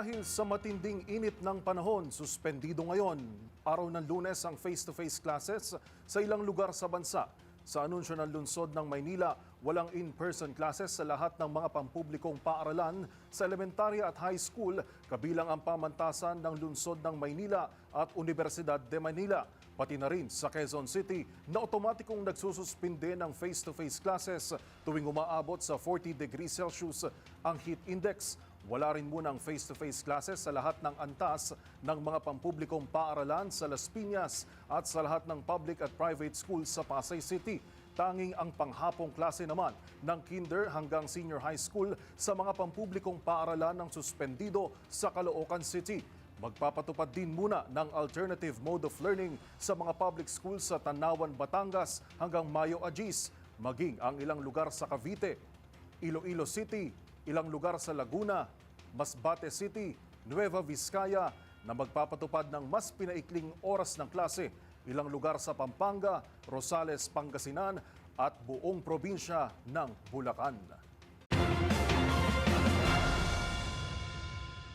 Dahil sa matinding init ng panahon, suspendido ngayon, araw ng Lunes ang face-to-face classes sa ilang lugar sa bansa. Sa anunsyo ng lungsod ng Maynila, walang in-person classes sa lahat ng mga pampublikong paaralan sa elementarya at high school, kabilang ang pamantasan ng lungsod ng Maynila at Universidad de Manila. Pati na rin sa Quezon City na otomatikong nagsususpinde ng face-to-face classes tuwing umaabot sa 40 degrees Celsius ang heat index. Wala rin munang face-to-face classes sa lahat ng antas ng mga pampublikong paaralan sa Las Piñas at sa lahat ng public at private schools sa Pasay City. Tanging ang panghapong klase naman ng kinder hanggang senior high school sa mga pampublikong paaralan ng suspendido sa Caloocan City. Magpapatupad din muna ng alternative mode of learning sa mga public schools sa Tanawan, Batangas hanggang Mayo Agis, maging ang ilang lugar sa Cavite, Iloilo City, ilang lugar sa Laguna, Masbate City, Nueva Vizcaya na magpapatupad ng mas pinaikling oras ng klase, ilang lugar sa Pampanga, Rosales, Pangasinan at buong probinsya ng Bulacan.